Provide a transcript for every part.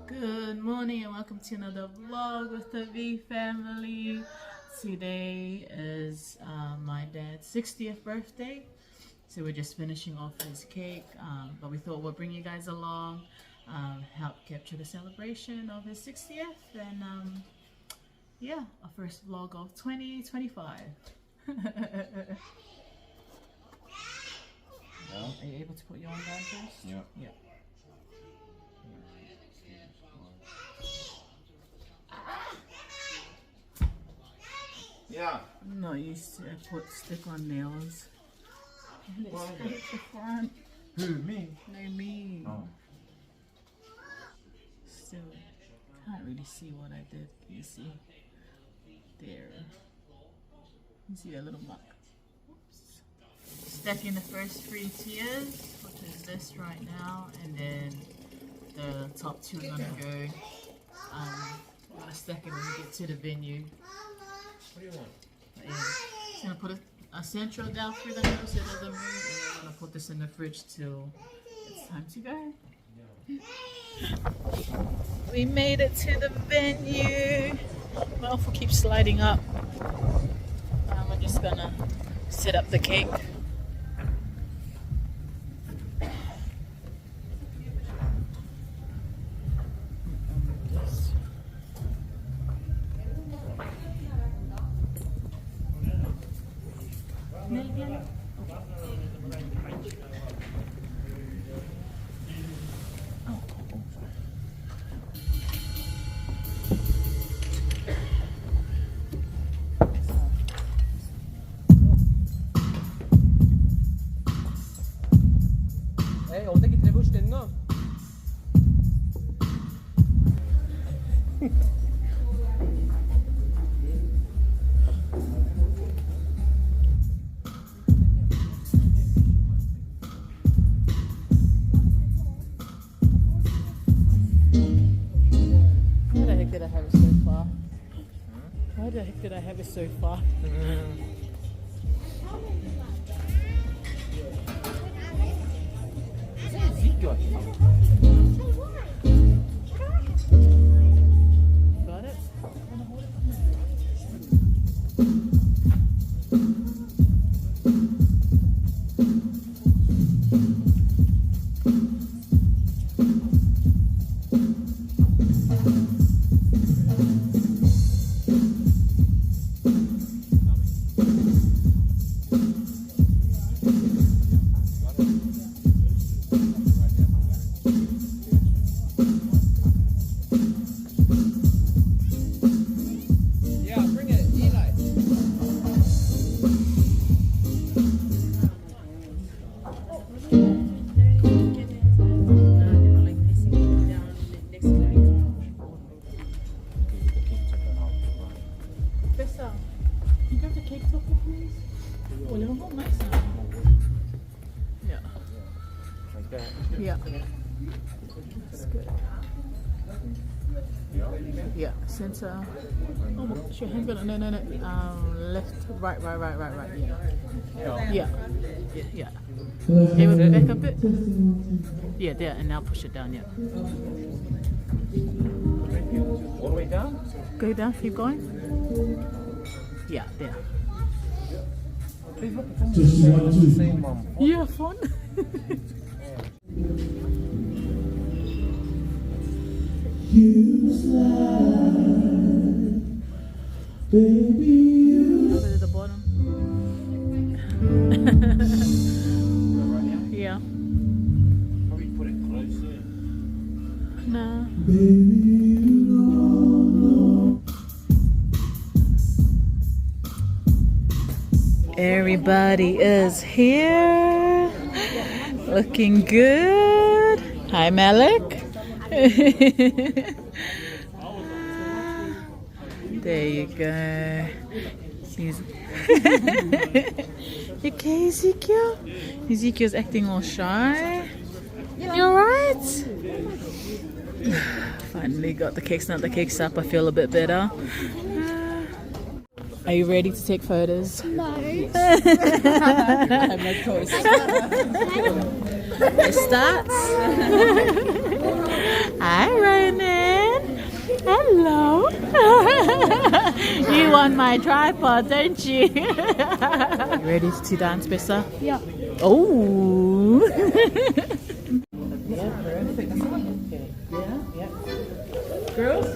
Good morning and welcome to another vlog with the Vee family. Today is my dad's 60th birthday, so we're just finishing off his cake, but we thought we'll bring you guys along, help capture the celebration of his 60th, and yeah, our first vlog of 2025. Are you able to put your arm down first? Yeah. Yeah. Yeah. I'm not used to put stick on nails. And it's straight to the front. Who? Me? No, me. Oh. Still, can't really see what I did. Can you see? There. You see a little mark. Oops. Stacking the first 3 tiers, which is this right now, and then the top 2 are gonna go. I'm gonna stack it when we get to the venue. What do you want? Yeah. Just gonna put a central down through the middle so it doesn't move, and then I'm gonna put this in the fridge till it's time to go. We made it to the venue. My Alofa keeps sliding up. We're just gonna set up the cake. Hey, oradaki trebuş dedin o. Why the heck did I have it so far? Why the heck did I have it so far? Got it? Yeah, bring it, Eli. Vessa, can you grab the cake topper, please? Oh, a little more nice now. Yeah. Like that. Yeah. That's good. Yeah, center. Oh, put your hand better. No. Left, right. Yeah. Yeah. Okay, we'll back a bit. Yeah, there, and now push it down. Yeah. All the way down? Go down. Keep going. Yeah, there. Please look, it's almost the same one. Yeah, fun. You slide, baby, you. Over to the bottom. Yeah. Probably put it closer. Nah. Baby, you don't know. Everybody is here. Looking good. Hi, Malik. There you go. He's you okay, Ezekiel? Ezekiel's acting all shy. You alright? Finally got the cakes. Now the cake's up, I feel a bit better. Are you ready to take photos? No. I have no choice. It starts. Hi, Renee. Hello. You want my tripod, don't you? Ready to dance, Bissa? Yeah. Oh. Yeah, perfect. That's all. Okay. Yeah. Girls?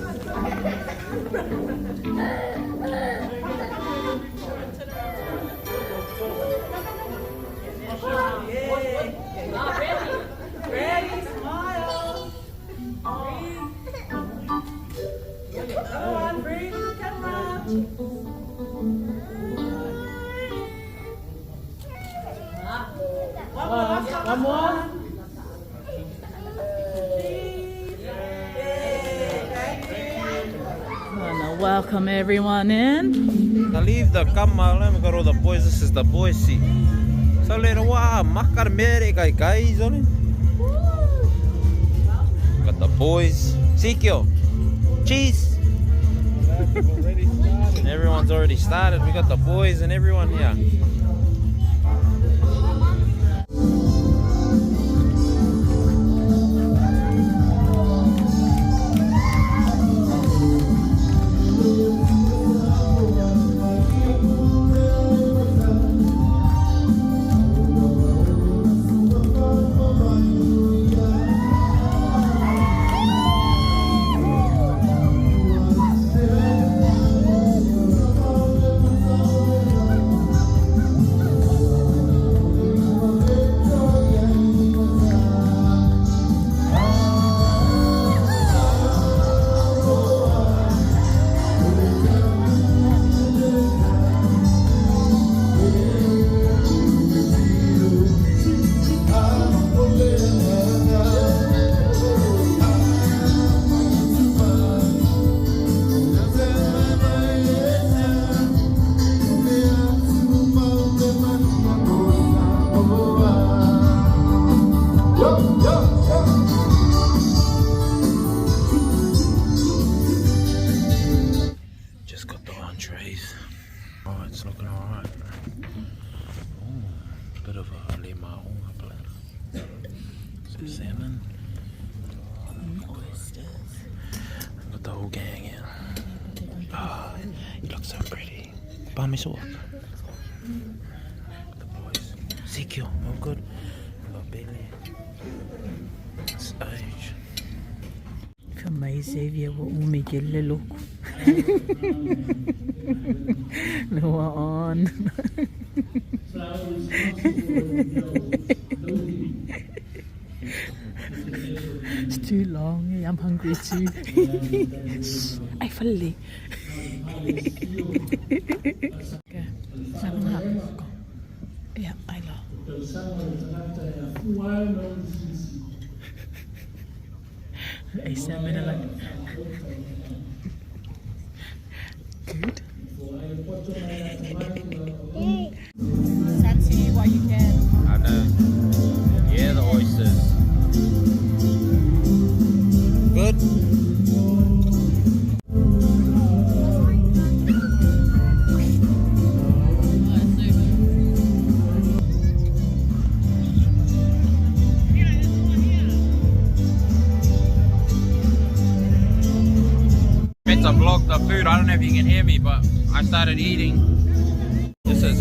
Ready, smile. Come on, breathe, look at Raj. One more. Welcome everyone in. I leave the kamma, let me go to the boys. This is the boys' seat. So later, wow, makar mere guys on it. Got the boys. Sikyo, cheese. Everyone's already started. We got the boys and everyone here. Just got the entrees. Oh, it's looking alright. Oh, bit of a limau up there. Some salmon. Oysters. Got the whole gang in. Ah, you look so pretty. Buy me some. The boys. Sikyo, all good. Got Bailey. Sage. Kama Xavier wa umigil louco. No on. It's too long. I'm hungry too. I fully. Okay. Yeah, I know. A salmon like good. Fancy what you can. I know. Yeah, the oysters. Good. To vlog the food. I don't know if you can hear me, but I started eating. This is.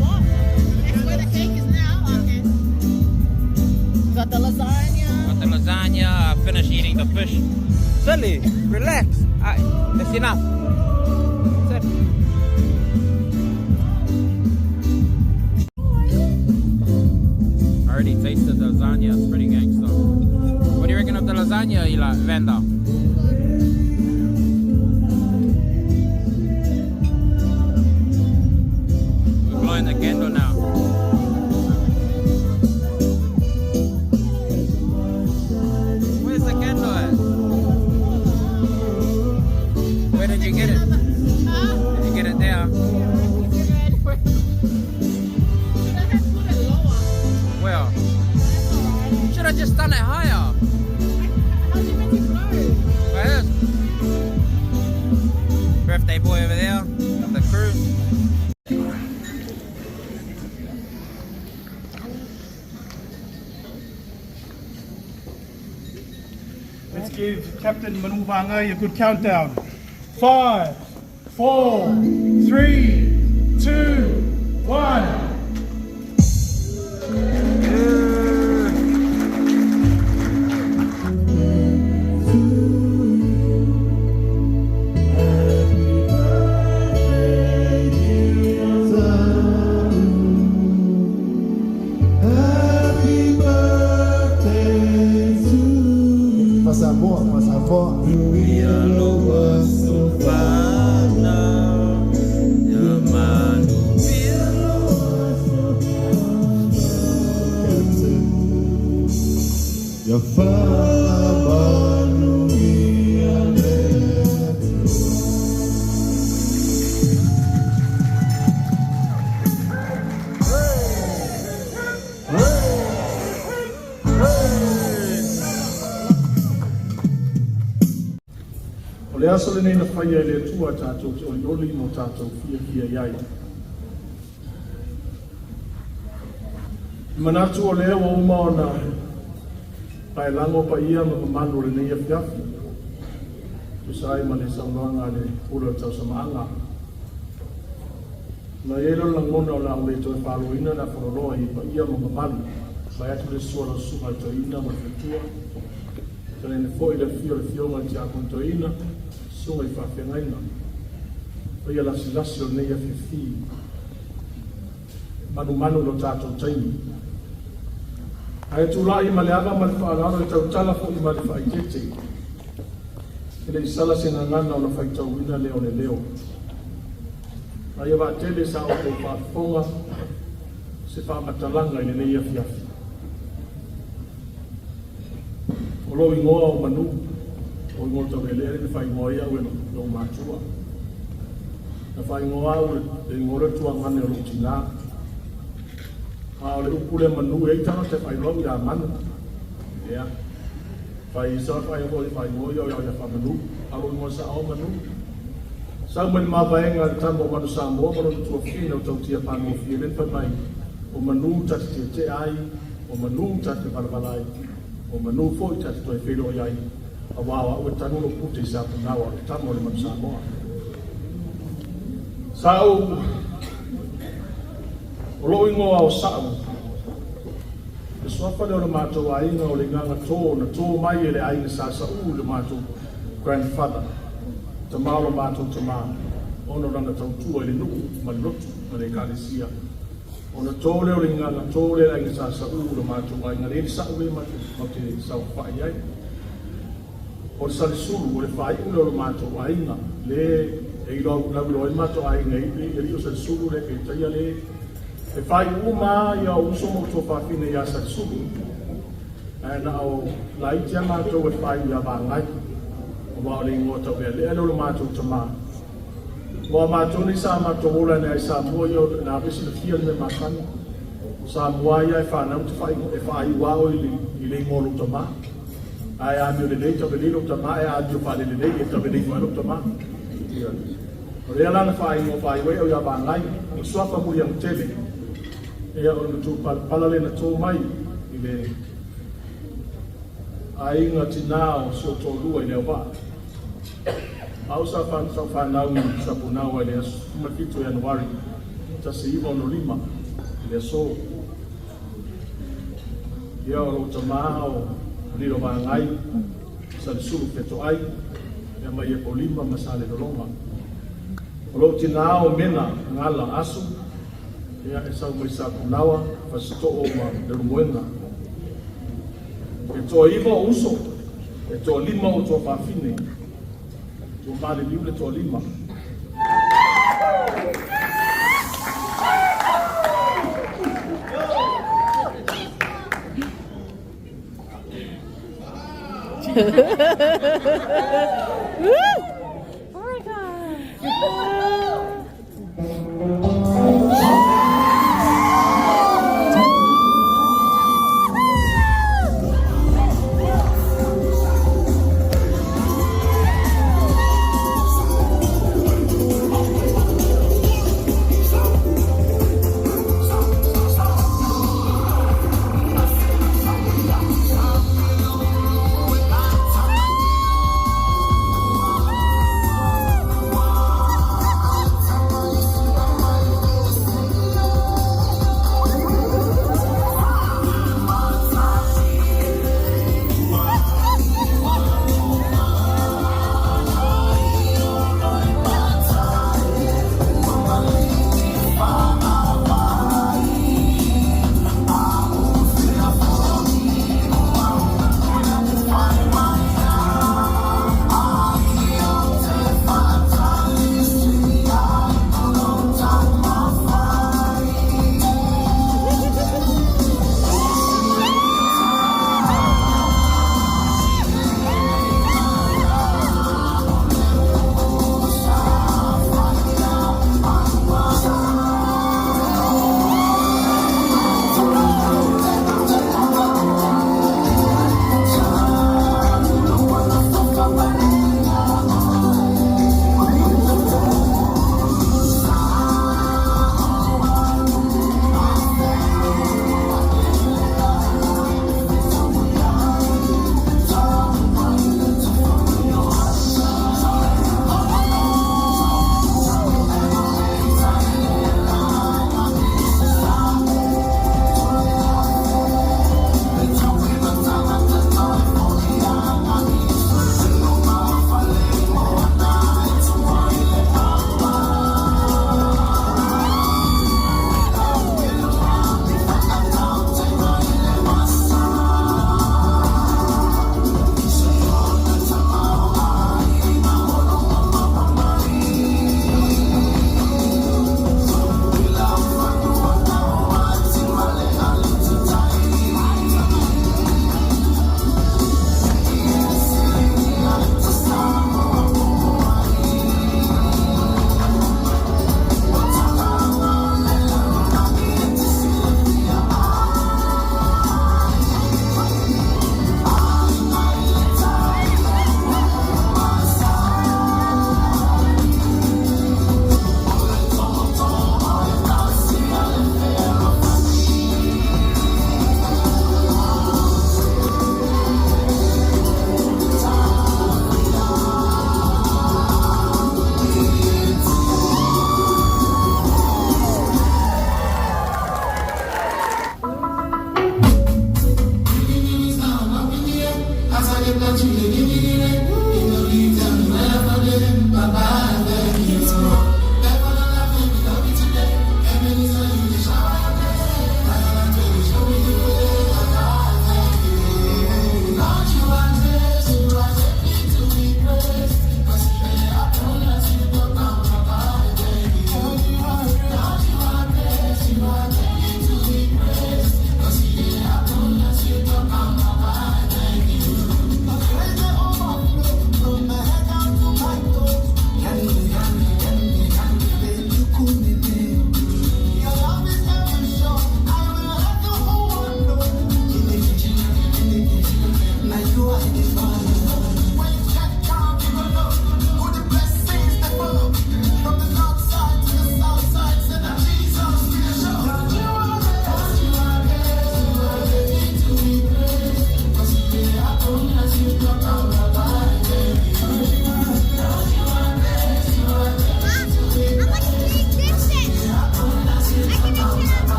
What? That's where the cake is now. Okay. Got the lasagna. Got the lasagna. I finished eating the fish. Silly, relax. That's enough. That's it. I already tasted the lasagna. It's pretty gangster. What do you reckon of the lasagna, Venda? Blowing the candle now. Where's the candle at? Where did you get it? Did you get it there? Where? Should have just done it higher. Where is? Birthday boy over there. Got the crew. Let's give Captain Manuvanga, a good countdown. 5, 4, 3, 2, 1. O le aso le nei na whaia le tua tātou ki oli oli mo tātou fia iai. Manatu o lea wa uma o na pai lango pa ia ma manu le nei afiafi. Tu sai ma le saunoanga le ura tau samaanga. Na ero langona o la o le toi wharoina na whanoroa i pa ia ma manu. Mai atu le suara suha to ina ma whatua. Tane ne fo i le fionga ti a kontoina. Sunga i whawhengaina. O ia lasi o nei a whiwhi. Manu no tātou taimi. Ai tu lai ma le aga ma le whaararo e tau tala fo i ma le whaitete. E le isala se ngangana o na whaitau wina leo le leo. Ai wa tele sa o te whaafonga se whaamatalanga i le nei a whiafi. O lo ingoa o manu. O ngota vele le fai moia o no matua. Na fai ngoa o le ngore tua ngane o tina. A le upule manu e tana te fai lo ya manu. Ya. Fai sa fai moia o ya fa manu. A o ngo sa o manu. Sa men ma vai nga tambo manu sa mo mo tua fina o tau tia pa mo fina fa mai. O manu ta te ai, o manu ta te balbalai. O manu foi ta te toi felo ai. Awawa o tanu no puti sa punawa tamo le mamsa moa. Sao o lo ingo ao sao. E sofa le o le matou a inga o le nganga tō na tō mai e le aina sa sa u le matou grandfather. Ta maolo matou ta maa. Ono ranga tau tua le nuku ma le lotu ma le kālesia. Ona tō le o le nganga tō le aina sa sa u le matou a inga le sa ue ma te sa whai ai. O le sali sulu, o le whai ule o le mātou a inga, le e ilo au mātou a inga e rio sali sulu le e taia le e whai uma i au uso mo tō whawhine i a sali sulu. E na o la iti a mātou e whai i a wāngai, o wā o le ingoa tau ea, le alo le mātou ta mā. Wā mātou ni sa mātou ola ne ai sa mua i o na avesi le fia le mātani. Sa mua i a e whanau te whai wā o i le ingolo ta mā. Ai a mi le nei ta vele lo tama a ju fa le nei e ta vele fa lo tama. O le ala na fa i mo fa i we o ya ba ngai o swa fa mu yang tele. E o no tu pala le na to mai i le ai nga tina o so to lu i le ba. Au sa fa na u sa puna o le ma fito Januari. Ta se ivo no lima le so. Ia o tama o Lilo Vangai, Sansuru Petoai, e mai e polima masale lolonga. O lo tina o mena ngala asu, ia e sau mai sa kunawa, fasto o ma leruenga. E toa iwa o uso, e toa lima o toa whawhine, toa male liule toa lima. Oh my God.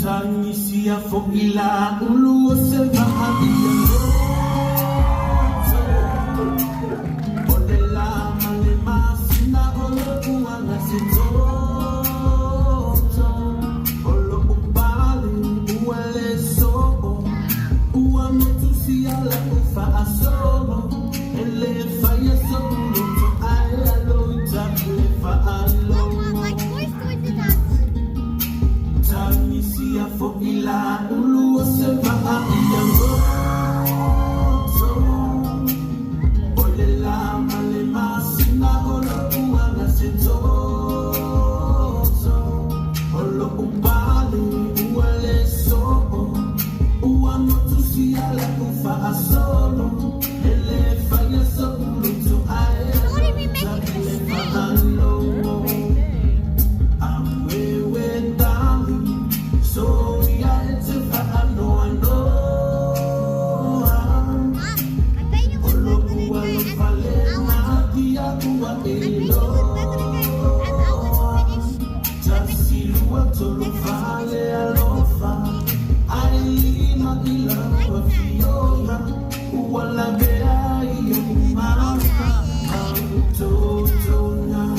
Tanisia fo ila ulu se va abia Olela male masina olo uanga se toto Olo upale uele sobo Ua motusi ala ufa asolo Ele faya solo to ae alo itakle fa alo Tanisia fo ila ulu se va abia Olela male masina olo uanga se toto Olo upale uele sobo Ua motusi ala ufa asolo Ele faya solo to ae alo itakle fa alo So yeah, it's if I know. Talofa Alofa, Ailima Alofa Fiona, Wala Bea Yumaka, Toto now.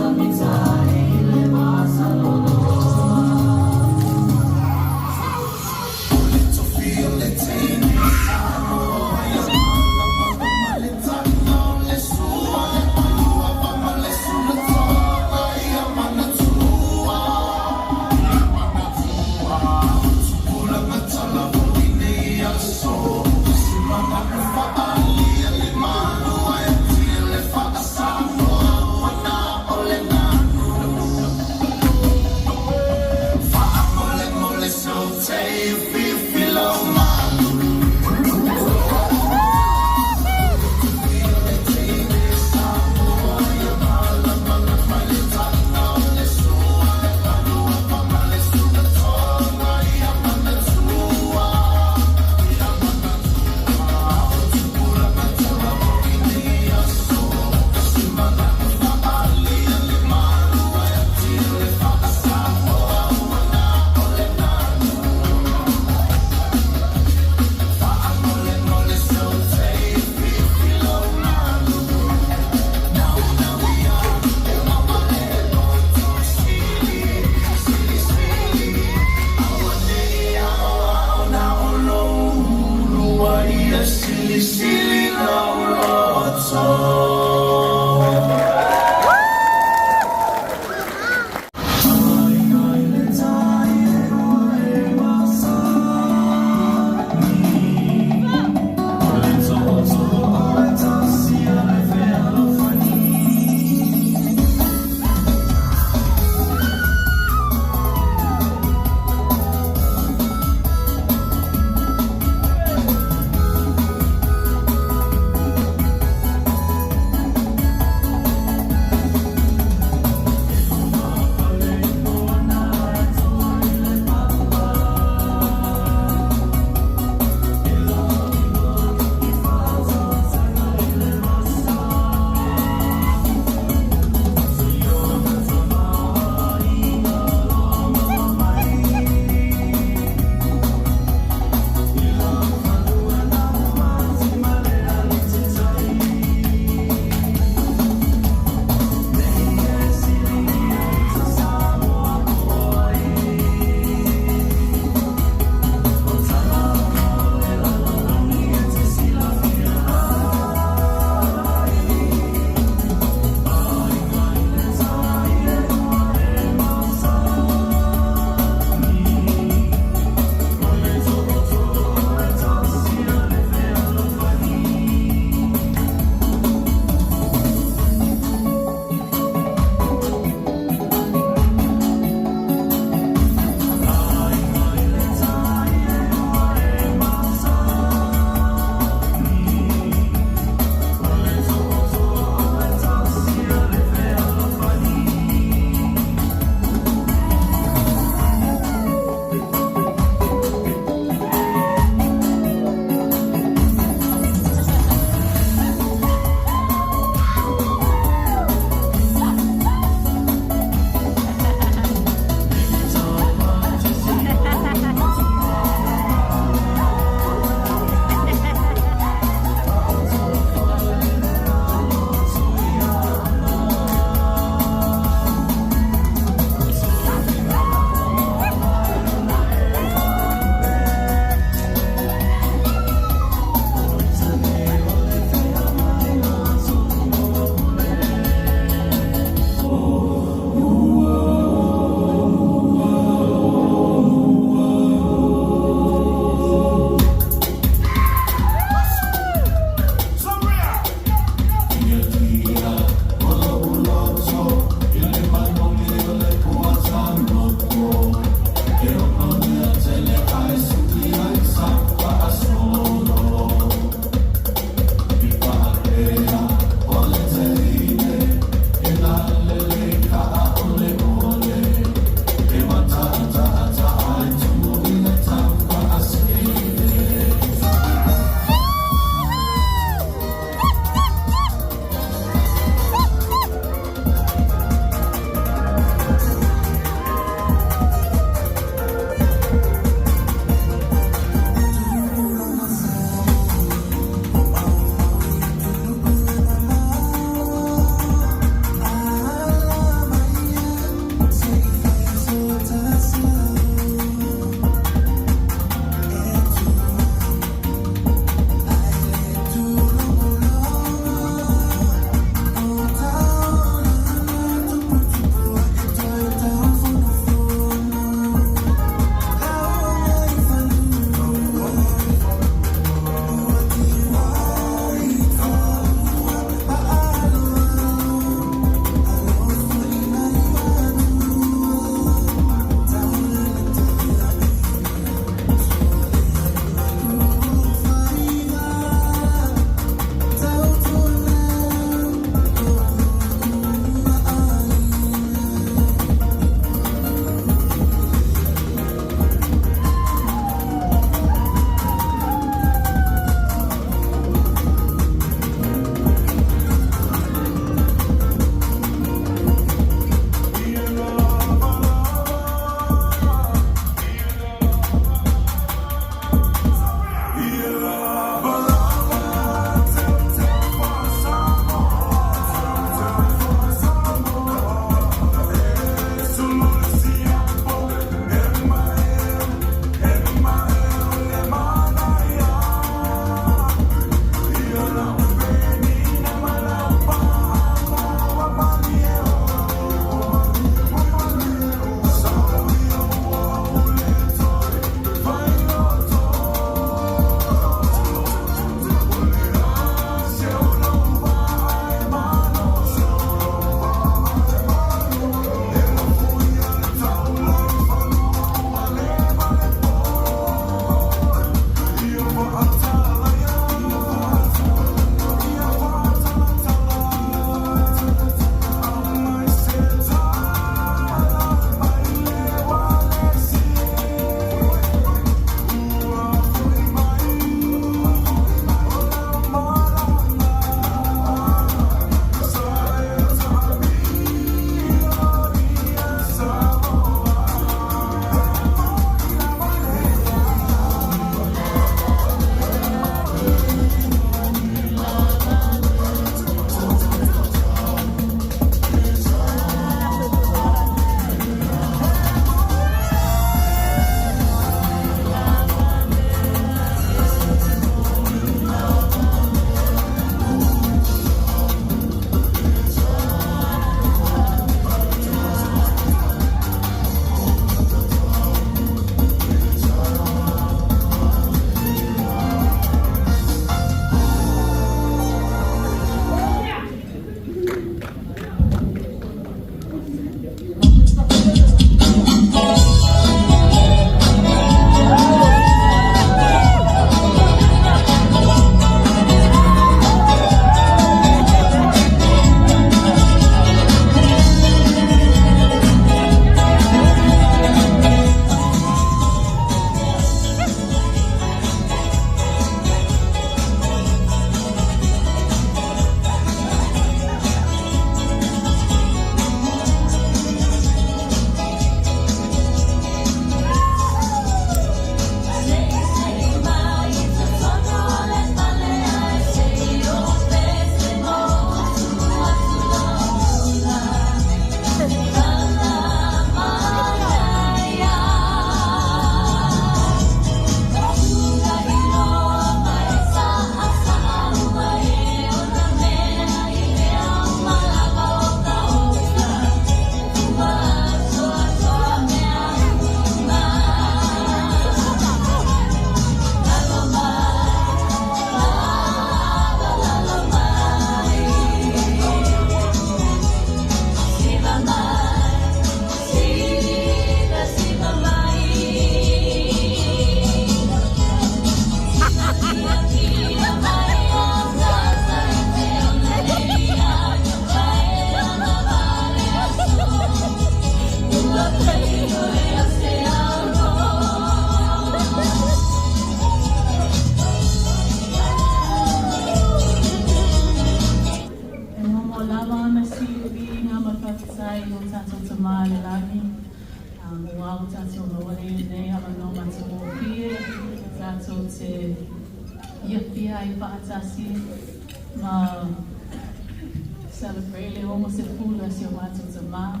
Celebrate le homo se pula si o matu te ma.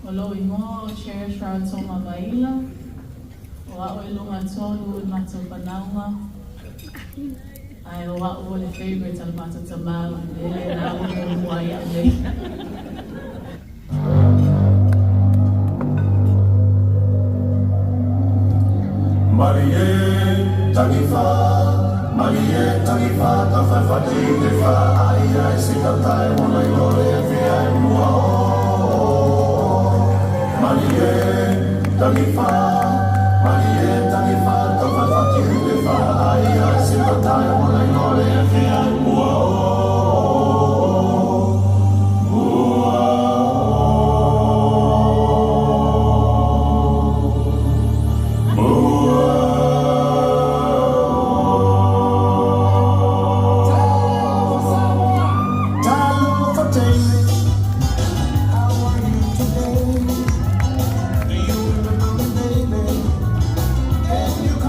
O lo ingo o Cherish rau toma vaila. O a oi lunga tolu i matu panaunga. Ai o a o le favorite al matu te ma. Ele na o le muai a le. Marie, Tanifa, Marie, Tanifa, Tafafati, Tefa, Aya, Sikatai, Monai, Lore, Fia, Mua, Marie, Tanifa, Marie, Tanifa, Tafafati, Tefa, Aya, Sikatai, Monai, Lore, Fia, Mua, you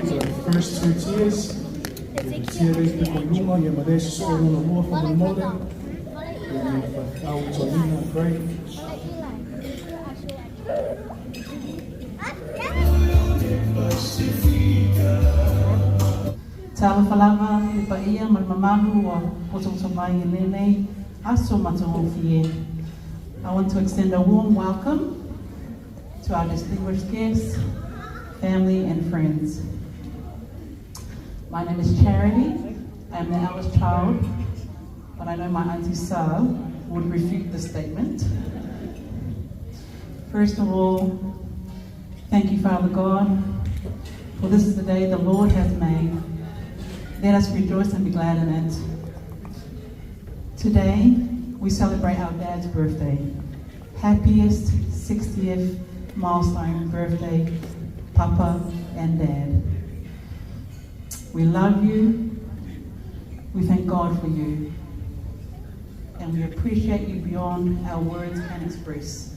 The first 2 tiers. Cherish, Lunga, Yamadesh, so on the more from the modern. Great. Talofa Lava, Ipaia, Mamamu, or Potosomai Lene, Aso Matomofie. I want to extend a warm welcome to our distinguished guests, family, and friends. My name is Cherish. I am the eldest child, but I know my Auntie Sarah would refute the statement. First of all, thank you, Father God, for this is the day the Lord has made. Let us rejoice and be glad in it. Today, we celebrate our dad's birthday. Happiest 60th milestone birthday, Papa and Dad. We love you. We thank God for you. And we appreciate you beyond our words can express.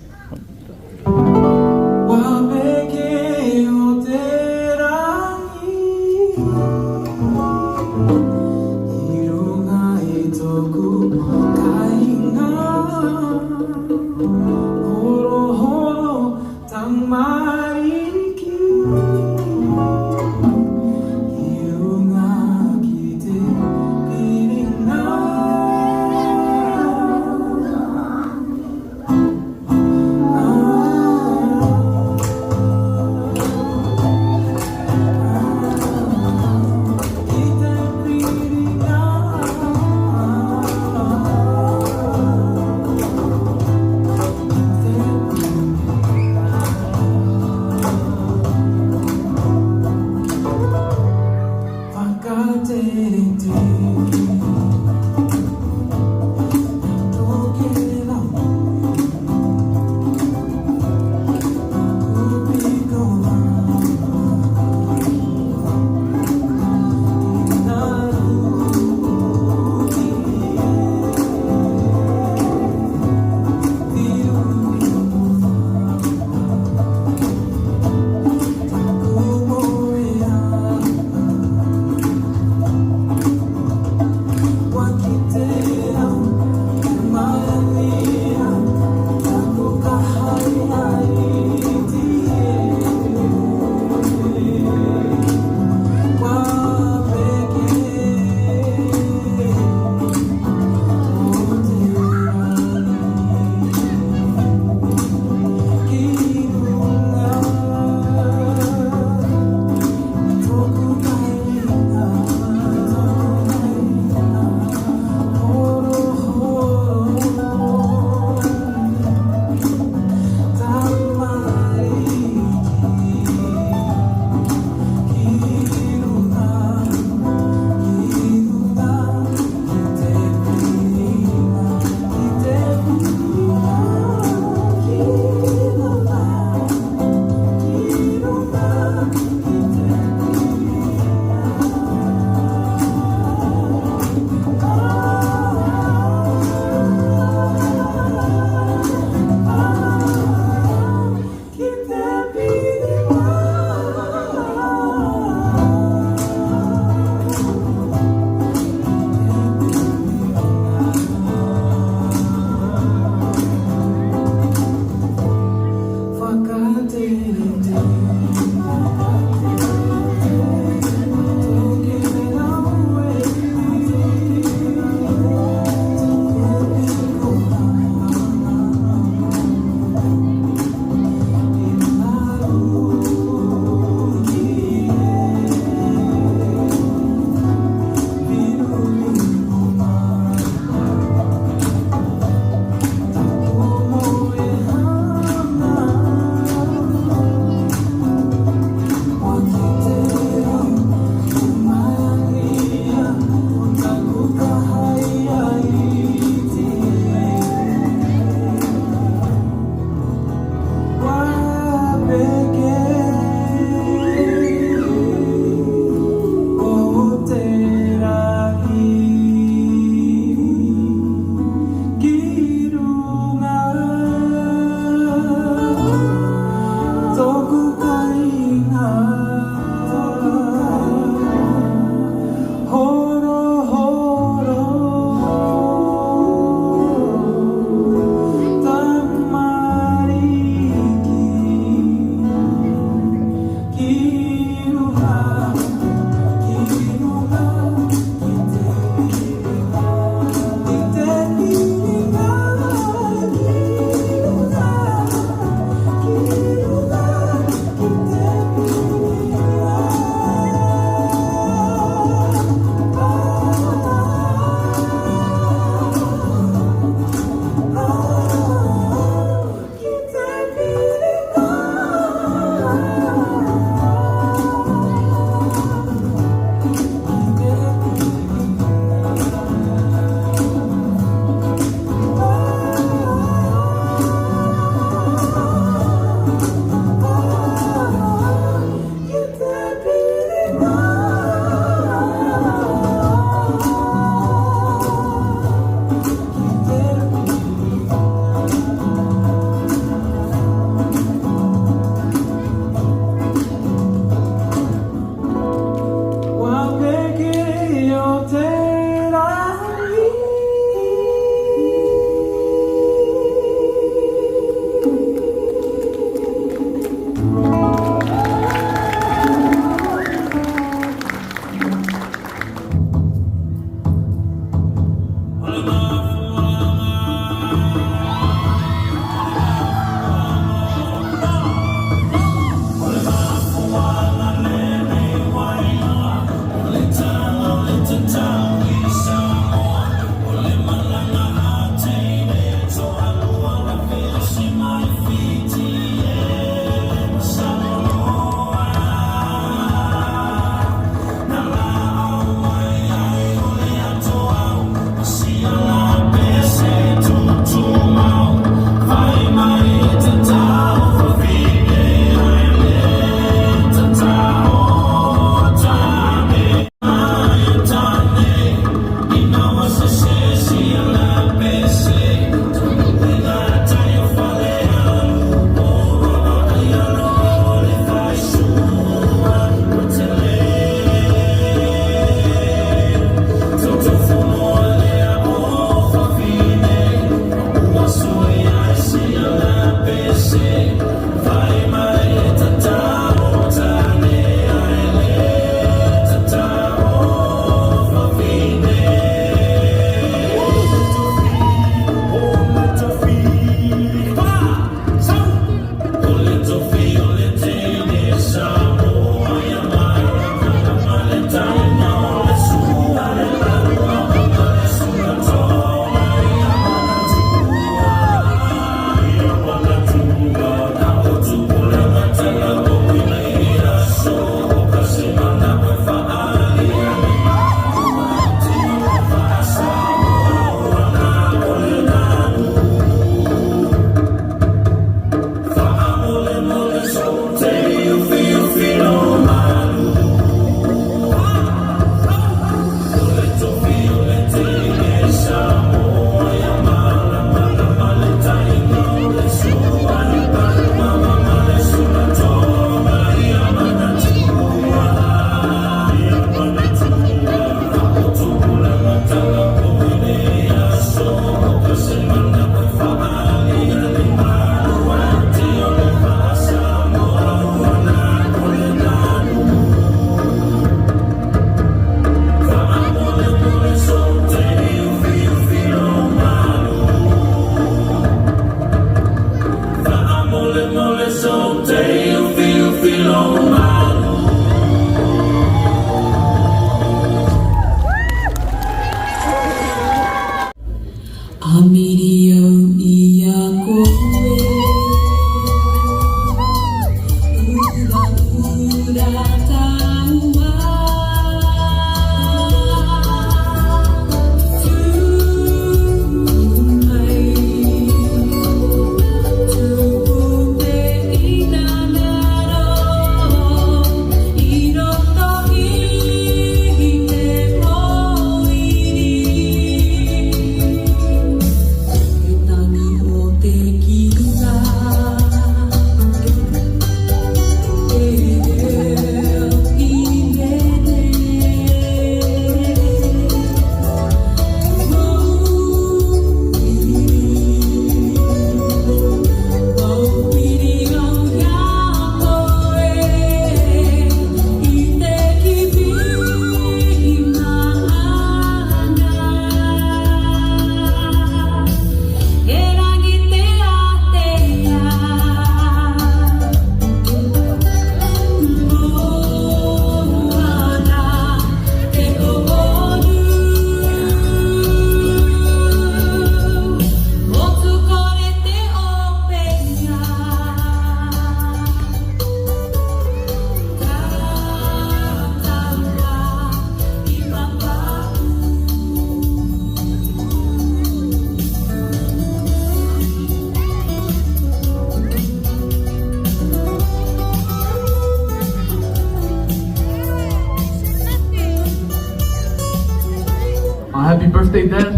happy birthday, Dad.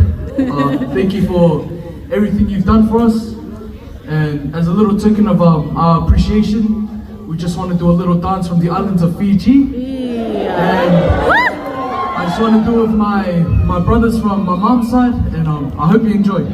Thank you for everything you've done for us. And as a little token of our appreciation, we just want to do a little dance from the islands of Fiji. And I just want to do it with my brothers from my mom's side, and I hope you enjoy.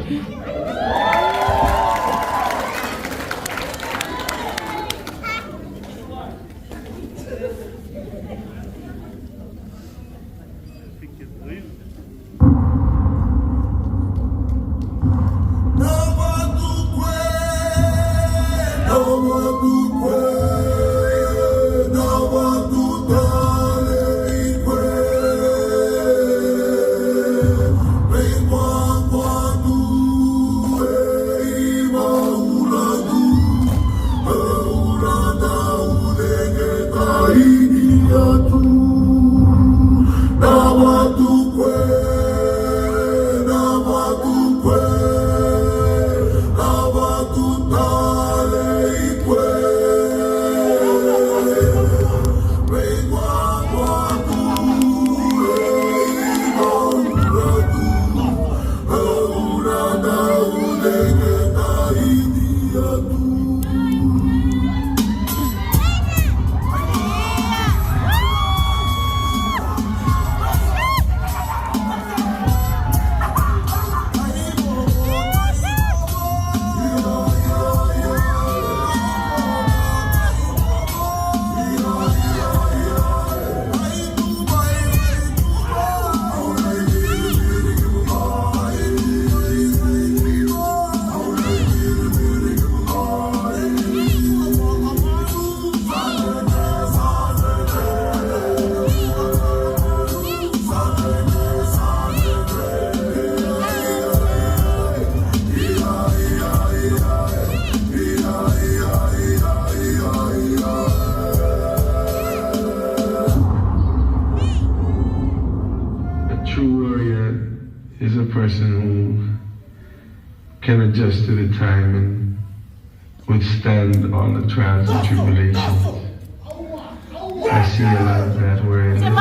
Can adjust to the time and withstand all the trials and tribulations. I see a lot of that where I live.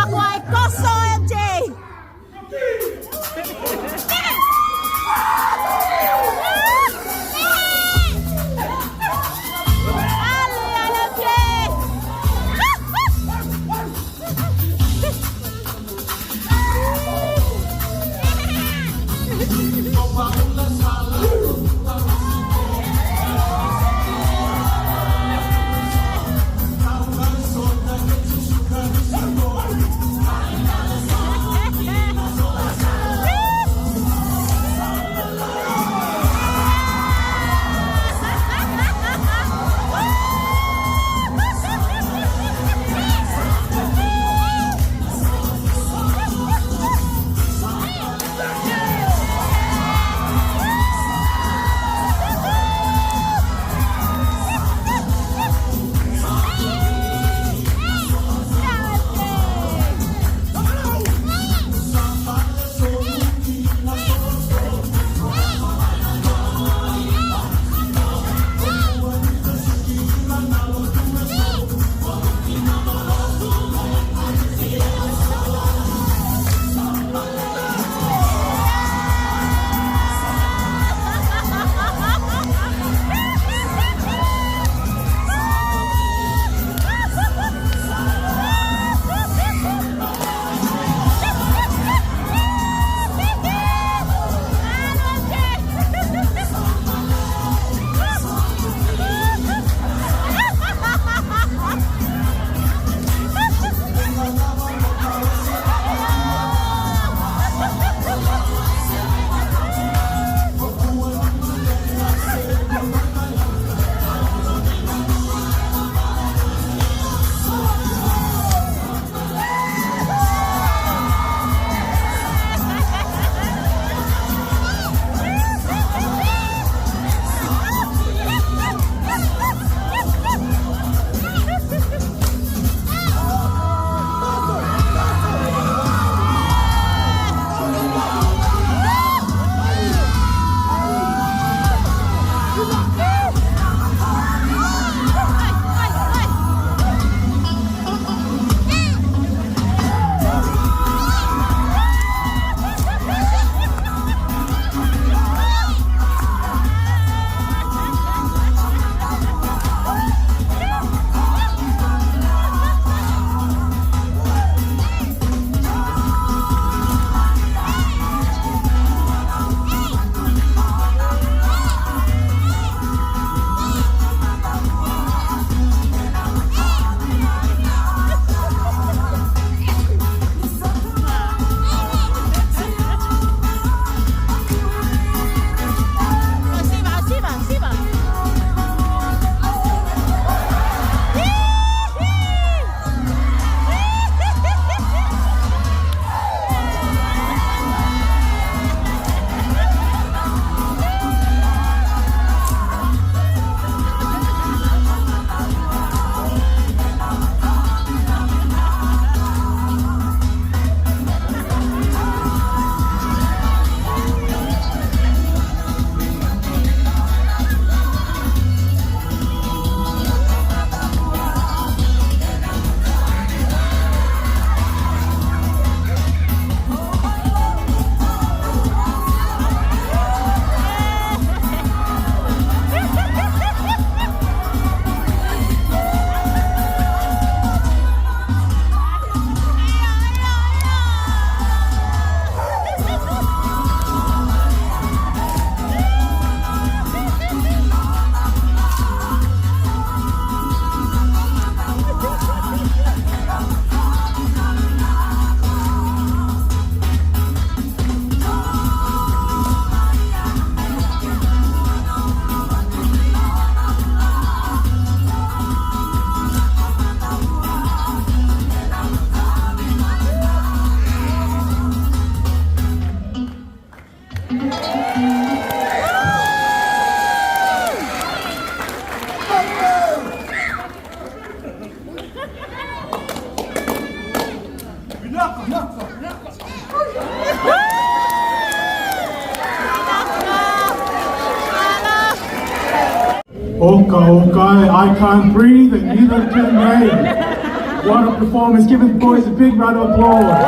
Okay, I can't breathe and neither can they. What a performance. Give the boys a big round of applause.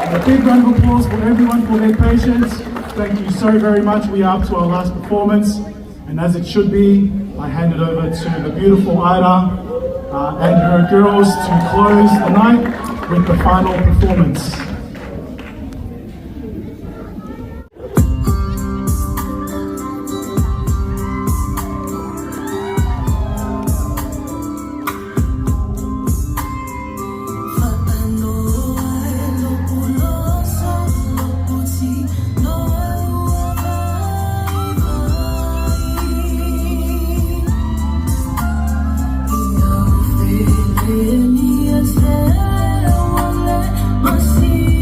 And a big round of applause for everyone for their patience. Thank you so very much. We are up to our last performance. And as it should be, I hand it over to the beautiful Ida and her girls to close the night with the final performance. See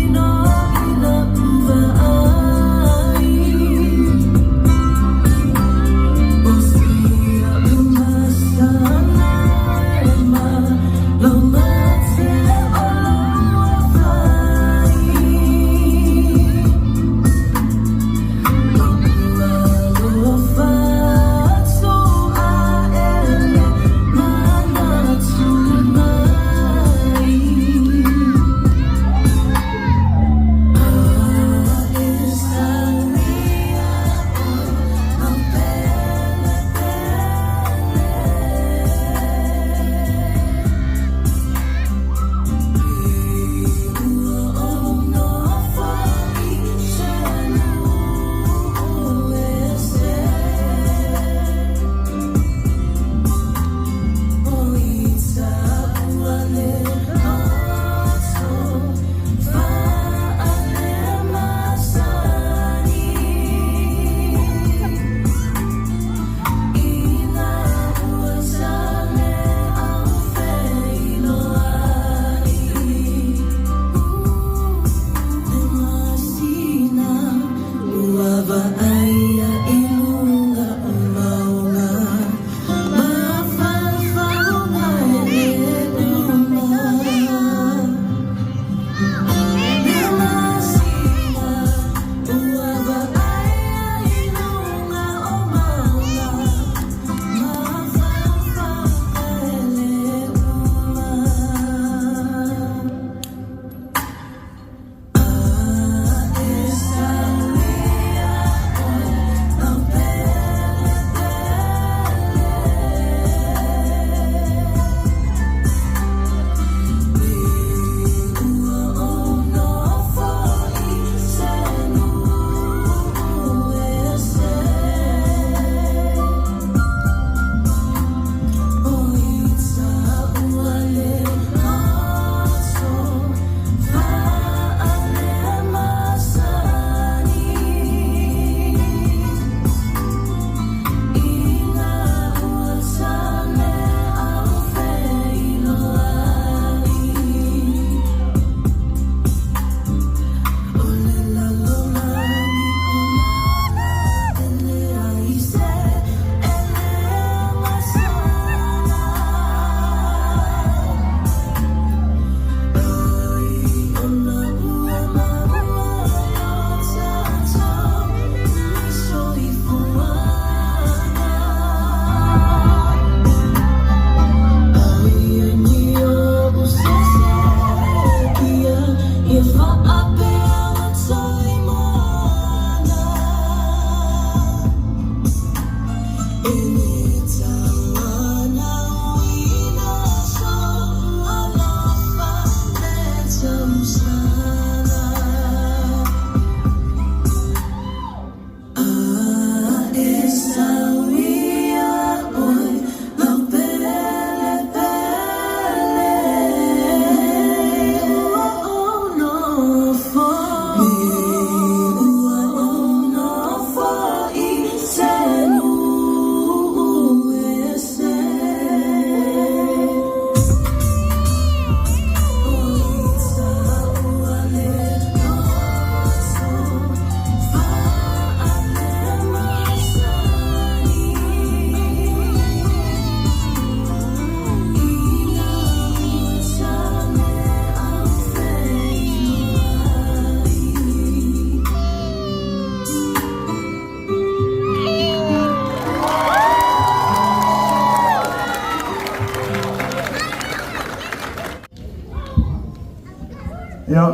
Ia,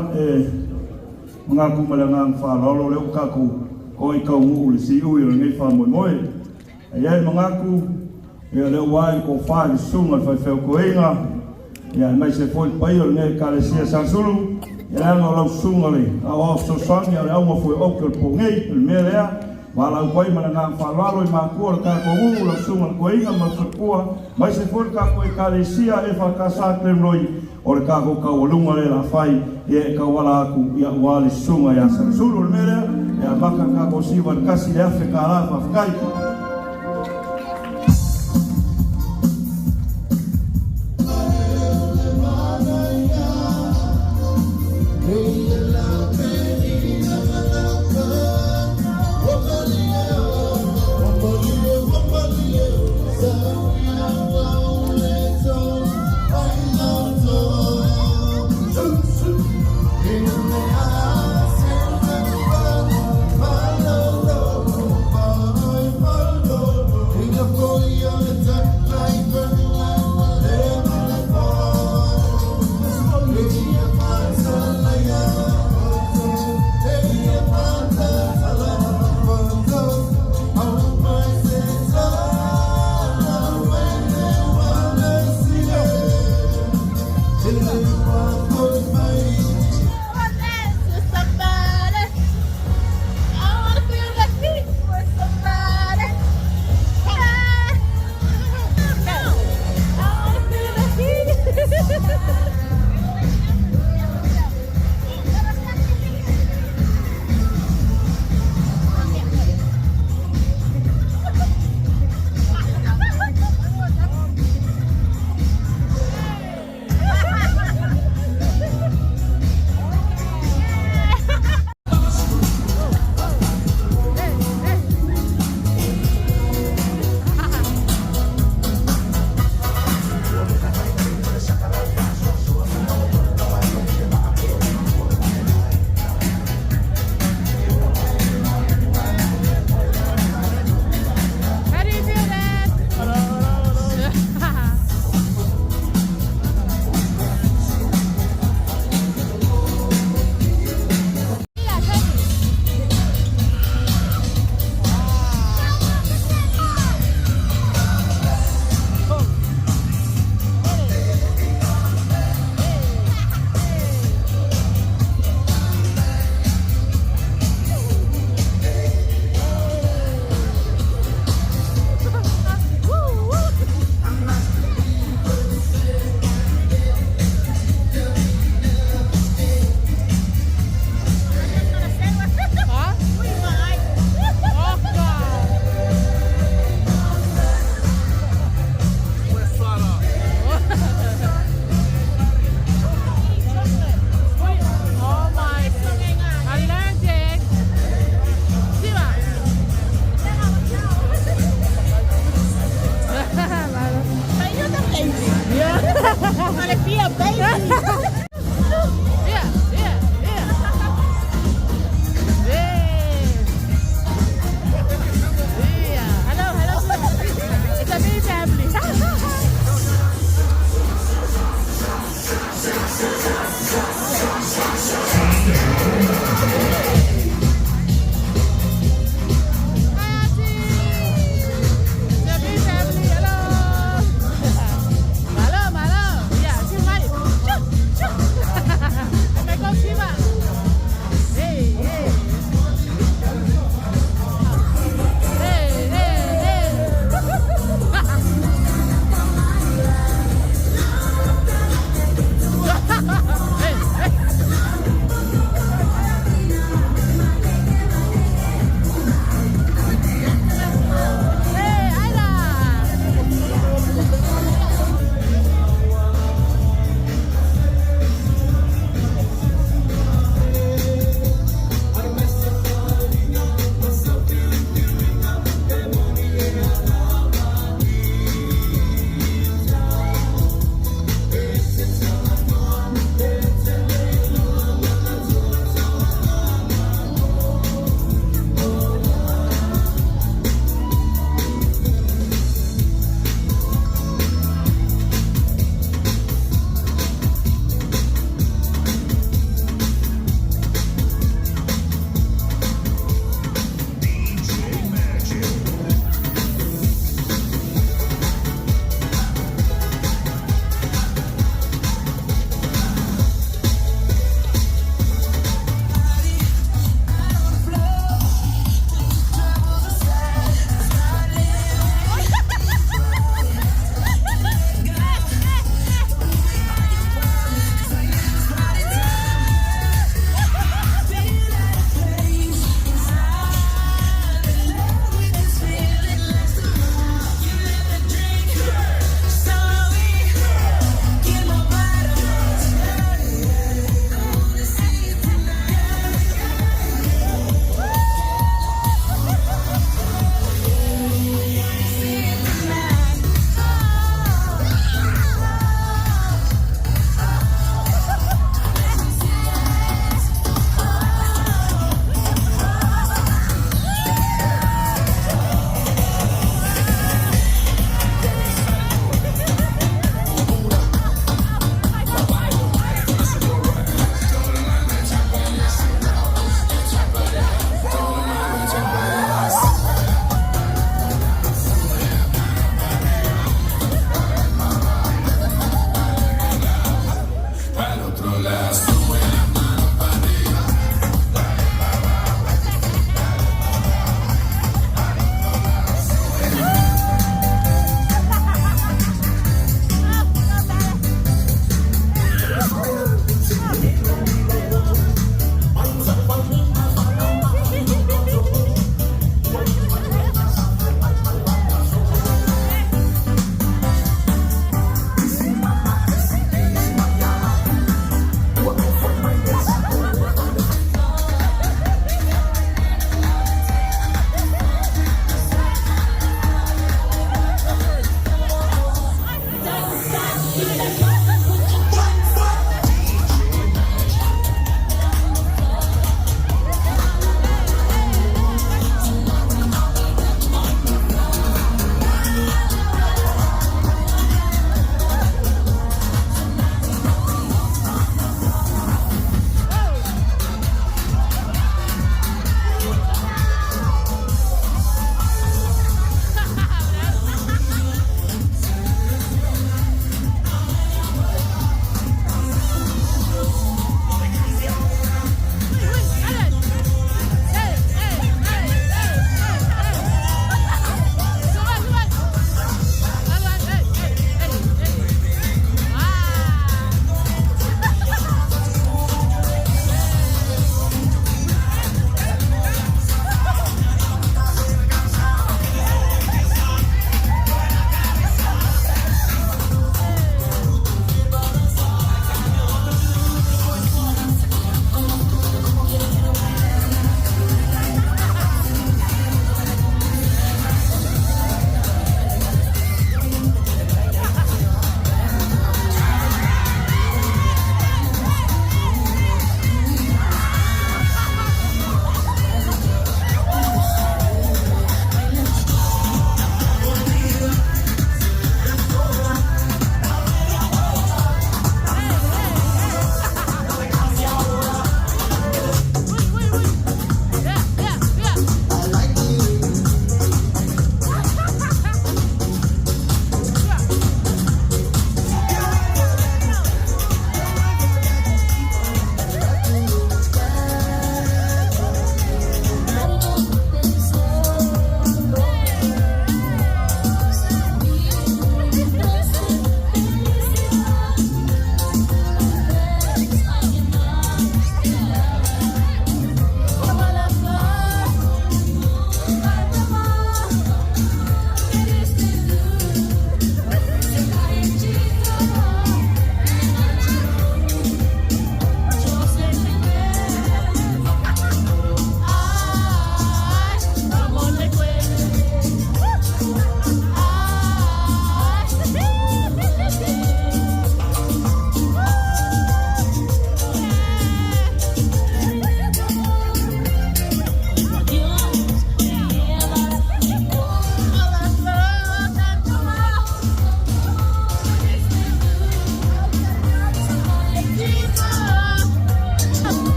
mga kumalangang whalolo leo kako ko ikaw ngu ule si ui o ngai whamoe moe. Ia, mga ku, ia leo wai ko whai sunga whai whau ko inga. Ia, mai se fwoi pai o ngai kalesia sansulu. Ia, nga lau sunga le, au au so sangi, ia au ma fwoi oke o po ngai, il mea lea. Walau pai malangang whalalo i mga kua kako ngu lau sunga ko inga ma whakua. Mai se fwoi kako i kalesia e whakasakre mroi. O le kako kaualunga le la whai, e kauala aku ia wale sunga ia sansulu le mea, e a maka kako siwa kasi le afe ka alafa whakai. Bye.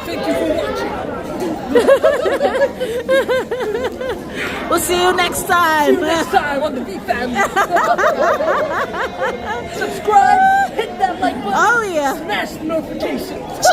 thank you for watching. We'll see you next time. See you next time on the Vee Family. Subscribe, hit that like button. Oh yeah. Smash the notifications.